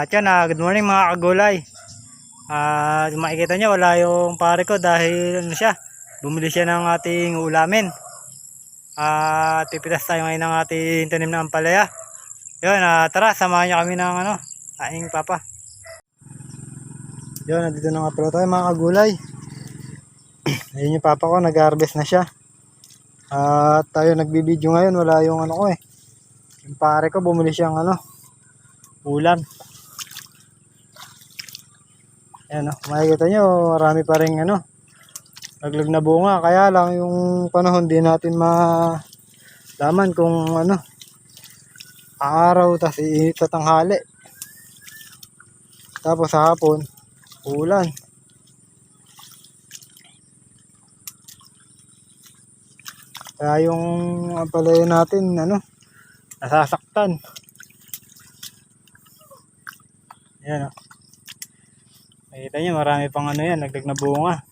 At yan, good morning mga kagulay. Makikita nyo wala yung pare ko dahil bumili siya ng ating ulamin. Pipitas tayo ngayon ng ating tanim na ampalaya. Yun, tara, samahan nyo kami ng aing papa. Yun, nandito na nga pala tayo mga kagulay. Ayun yung papa ko, nag-harvest na siya. At tayo nagbibideo ngayon, wala yung yung pare ko bumili siyang ulam. Ayan, makikita nyo marami pa rin naglag na bunga, kaya lang yung panahon di natin malaman kung araw tas iinit sa tanghali, tapos sa hapon ulan. Kaya yung ampalaya natin nasasaktan. Ayan, makikita nyo marami pang yan, nagdag na bunga.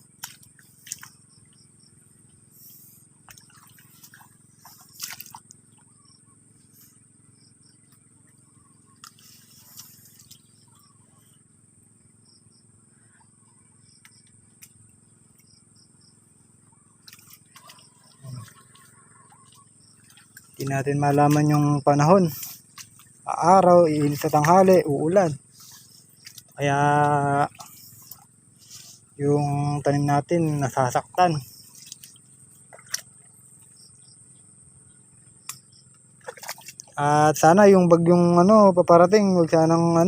Hindi natin malaman yung panahon, araw, iinit sa tanghali, uulan. Kaya yung tanim natin nasasaktan. At sana yung bagyong paparating, wag sanang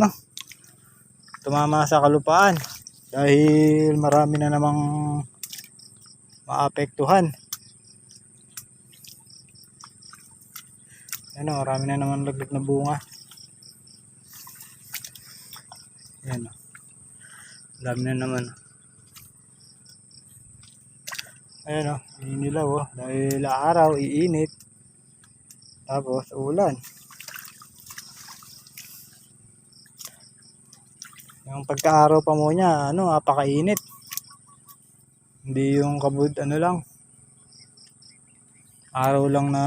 tumama sa kalupaan, dahil marami na namang maapektuhan. Marami na naman laglag na bunga. Ayan, dami na naman. Ayan, inilaw dahil araw, iinit, tapos ulan. Yung pagka-araw pa mo niya, napakainit. Hindi yung kabud lang, araw lang na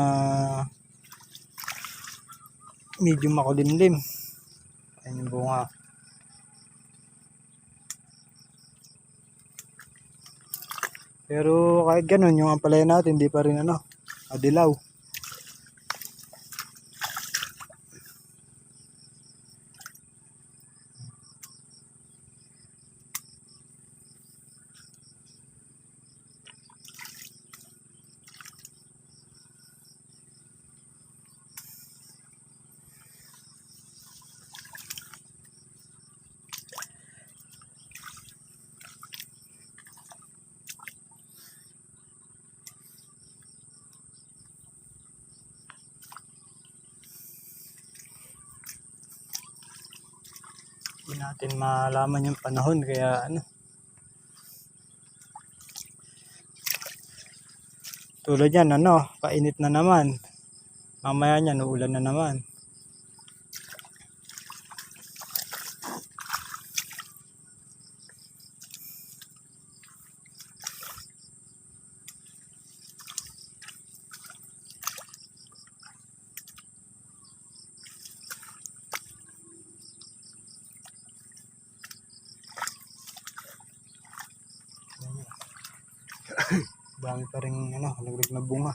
medyo makulimlim. Ayan yung bunga. Pero kahit ganun, yung ampalaya natin hindi pa rin adilaw. Hindi natin malaman yung panahon, kaya tulad yan, painit na naman, mamaya niyan uulan na naman. Dami pa rin naglag na bunga,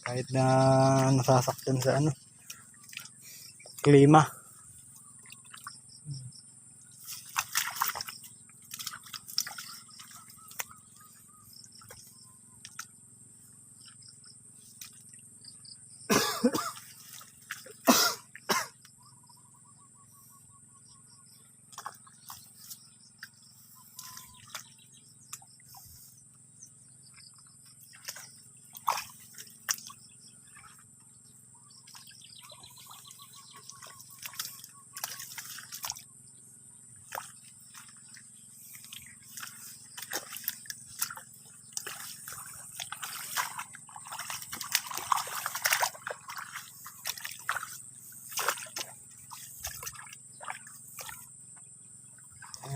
kahit na nasasaktan sa klima.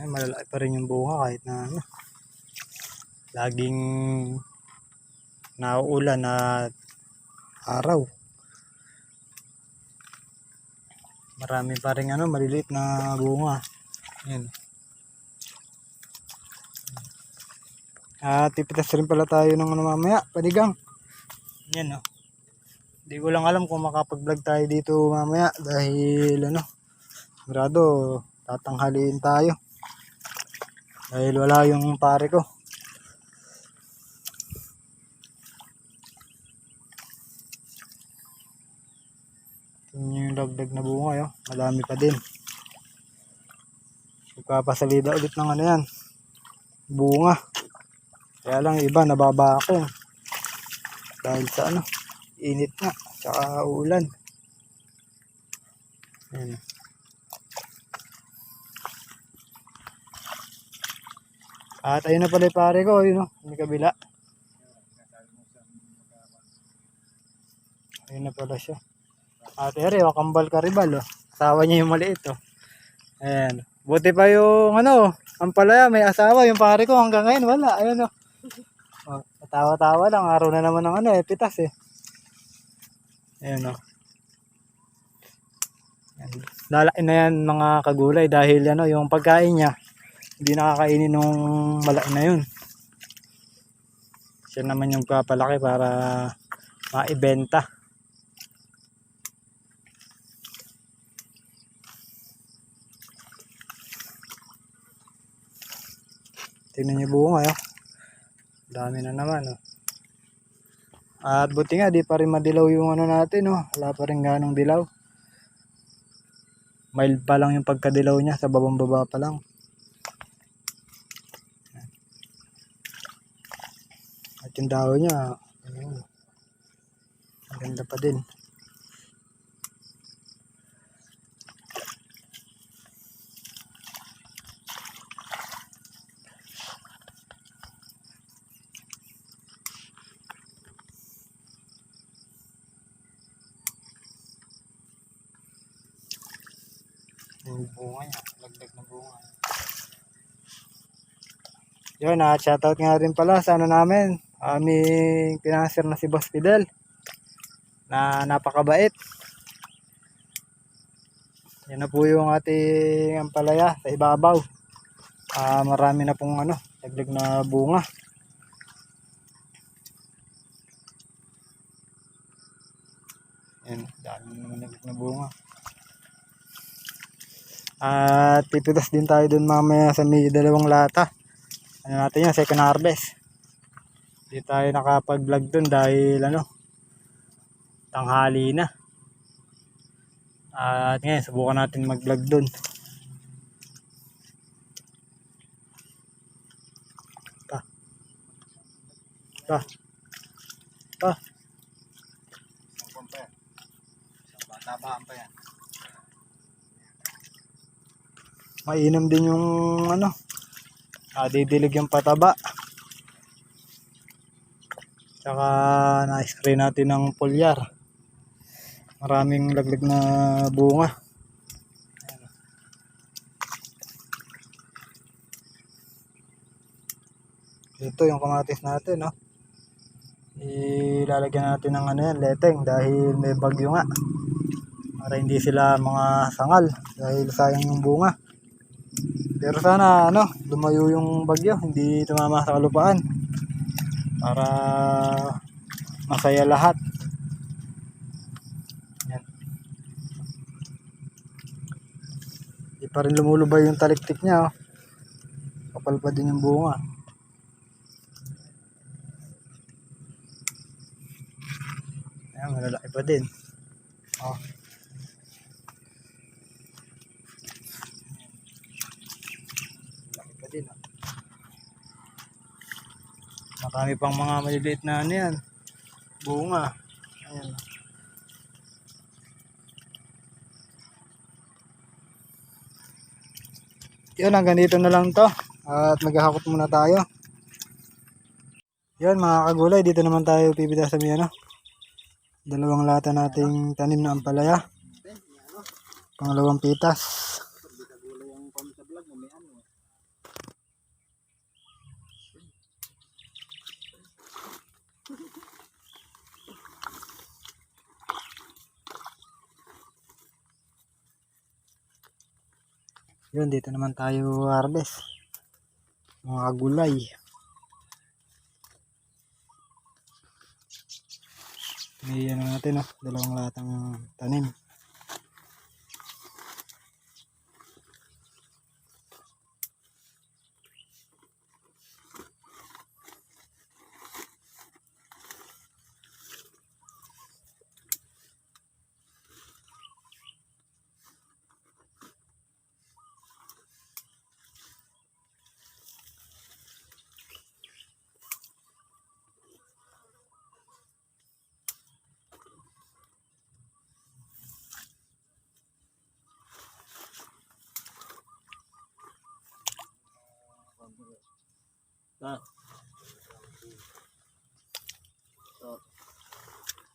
Malalaki pa rin yung bunga kahit na laging nauulan na araw. Marami pa rin maliliit na bunga. Yan. At ipitas rin pala tayo ng mamaya, panigang. Yan Hindi ko lang alam kung makapag-vlog tayo dito mamaya dahil sigurado tatanghaliin tayo. Dahil wala yung pare ko. Tingnan yung dagdag na bunga Madami pa din. Magpapasalida ulit ng yan. Bunga. Kaya lang iba nababa ako. Dahil sa init nga. Tsaka ulan. Ayan. At ayun na pala yung pare ko. Ayun may kabila. Ayun na pala siya. At ere, kambal karibal Asawa niya yung maliit Ayan. Buti pa yung ampalaya, may asawa. Yung pare ko hanggang ngayon wala. Ayun tawa-tawa lang. Araw na naman ng pitas Ayan Lalaki na yan mga kagulay dahil yung pagkain niya hindi nakakainin nung malaki na yun. Siya naman yung papalaki para maibenta. Tingnan niyo bunga dami na naman At buti nga di pa rin madilaw yung natin wala pa rin ganong dilaw. Mild pa lang yung pagkadilaw niya, sa babang baba pa lang. At yung dahon niya ang ganda pa din. Yung bunga niya, lagdag na bunga. Yun, shoutout nga rin pala sa namin, aming pinanser na si Boss Fidel, na napakabait. Yan na po yung ating ampalaya sa ibabaw. Marami na pong lagdag na bunga. Yan, dami naman lagdag na bunga. At pipitas din tayo dun mamaya sa may dalawang lata. Natin yan, second harvest. Hindi tayo nakapag-vlog dun dahil tanghali na. At ngayon, subukan natin mag-vlog dun. Tabaan pa yan. Mainam din yung didilig yung pataba. Tsaka na-spray natin ng foliar. Maraming laglag na bunga. Ito yung kamatis natin ilalagyan natin ng leteng dahil may bagyo nga. Para hindi sila mga sangal dahil sayang yung bunga. Pero sana lumayo yung bagyo, hindi tumama sa kalupaan para masaya lahat. Yan. Hindi pa rin lumulubay yung taliktik niya kapal pa din yung bunga. Ayan, malalaki pa din. Din. Marami pang mga maliliit na yan. Bunga. Ayan. Yun, hanggang dito na lang to. At maghahakot muna tayo. Yun mga kagulay, dito naman tayo pipita sa dalawang lata nating tanim na ampalaya. Pangalawang pitas. Yun, dito naman tayo harvest. Mga gulay. May ano natin, oh, dalawang latang tanim.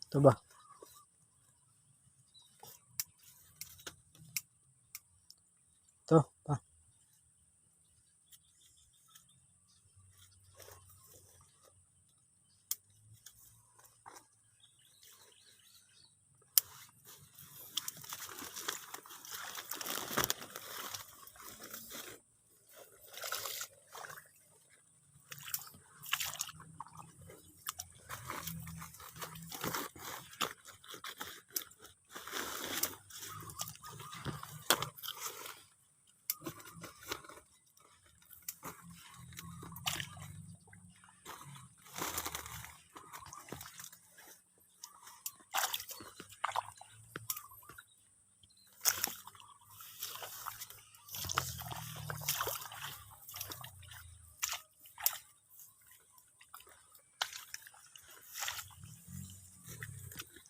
Ito ba? Ito pa.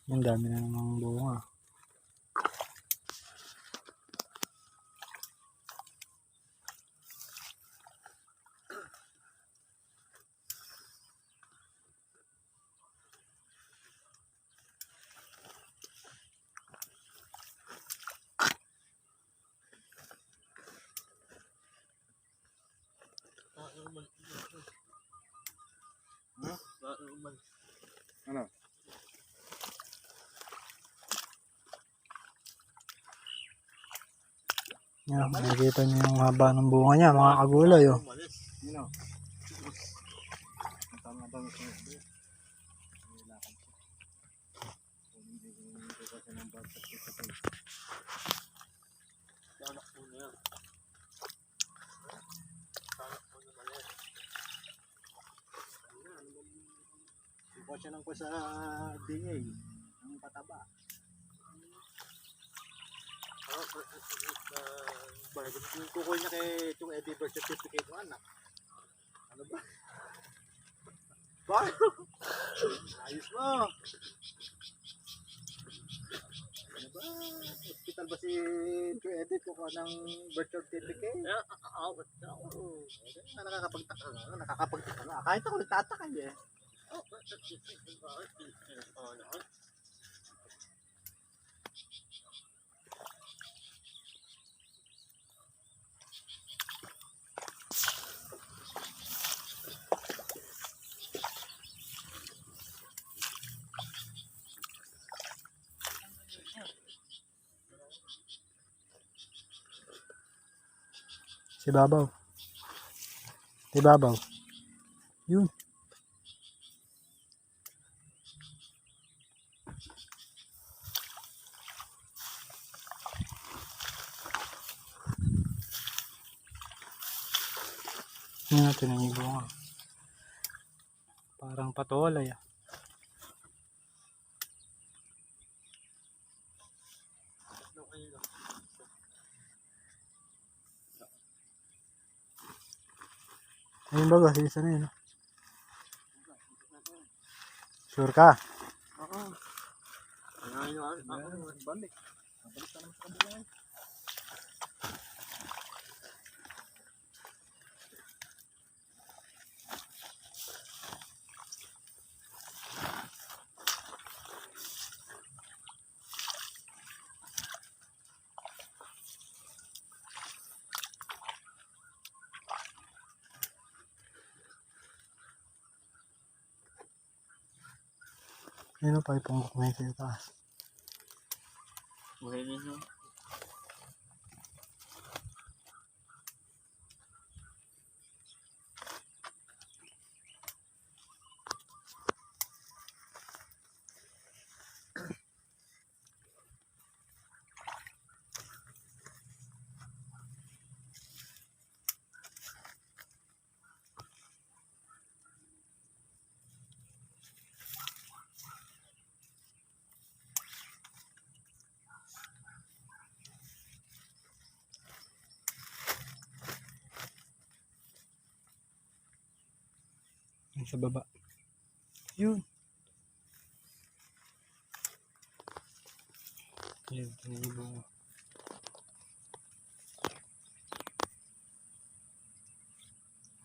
Ang dami na namang bunga. Ano? Yan, makikita niyo yung haba ng bunga niya, mga kagulay, oh. Kuha siya ng sa DA, ng pataba. Kukuha niya kay itong edit birth certificate ng anak. Ano ba? Bakit? Ayos mo! Ano ba? Hospital ba si Joe Edit kukuha ng birth certificate? Nakakapagtaka nga. Kahit ako nagtataka eh. Si Babaw. Si Babaw. Yun. Yan natin ang bunga. Parang patuloy, ah. Ayun baga, sisa na yun. Sure ka? Oo. Balik. Balik ka naman sa kabila. Yun pa yung kumay sa taas. Buhay niyo. sa baba. Yun. Yun, yung bunga.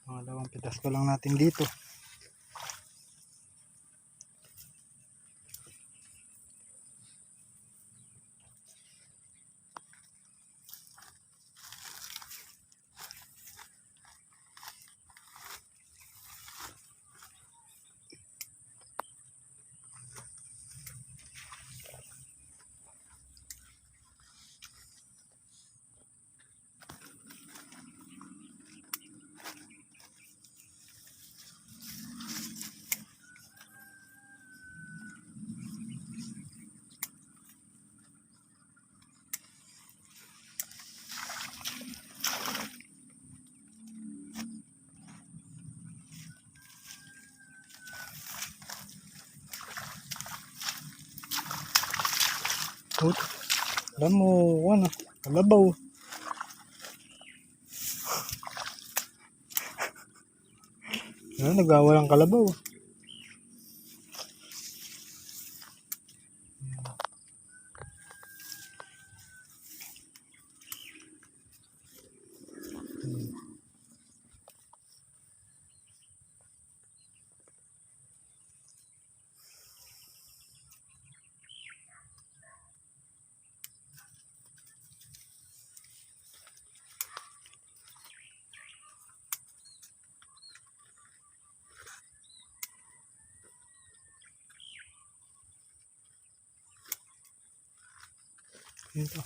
Pangalawang pitas ko lang natin dito. Tut. Alam mo, ano, kalabaw. Ano, nagwawalang kalabaw. Ito.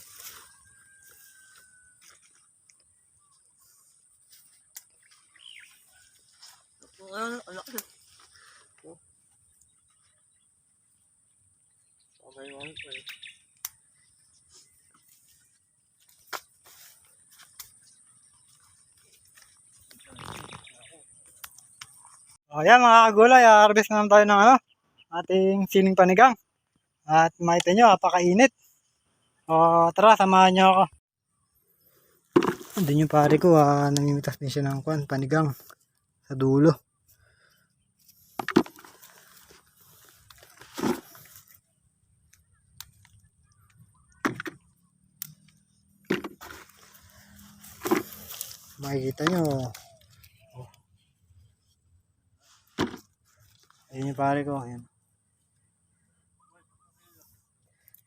O yan mga kagulay, harvest na naman tayo ng ano, ating siling panigang. At makita nyo, apakainit. O tara, samahan nyo ako. Doon yung pare ko, namimitas din siya ng panigang sa dulo. Makikita nyo. Ayun yung pare ko. Ayun.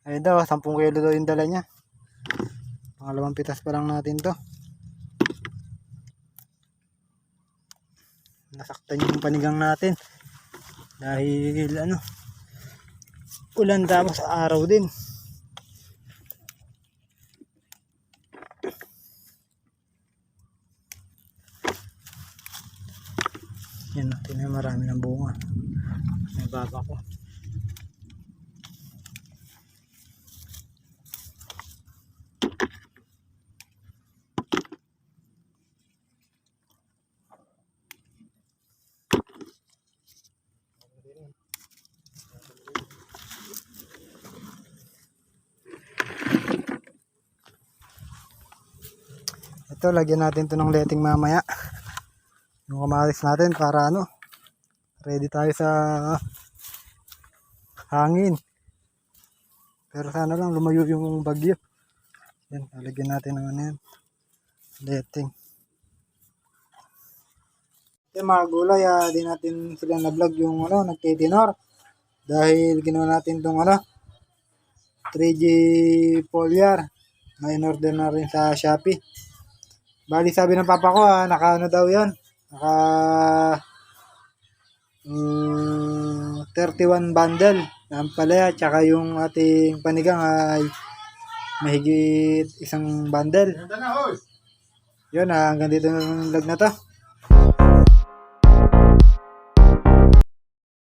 Ayun daw, 10 kilo daw yung dala niya. Pangalawang pitas pa lang natin to. Nasaktan yung panigang natin. Dahil ano, ulan tapos araw din. Yan natin na marami ng bunga. May baba ko. Ito, lagyan natin to ng letting mamaya. Yung kamatis natin para ano, ready tayo sa hangin. Pero sana lang lumayo yung bagyo. Yan, lagyan natin ng ano yan, letting. Yung mga gulay, di natin sila na-vlog yung ano, nagtitinor. Dahil ginawa natin tong ano, 3G foliar. May in-order na rin sa Shopee. Bali sabi ng papa ko, naka ano daw yan, naka 31 bundle na ampalaya, tsaka yung ating panigang ay mahigit 1 bundle. Yun, hanggang dito ng vlog na to.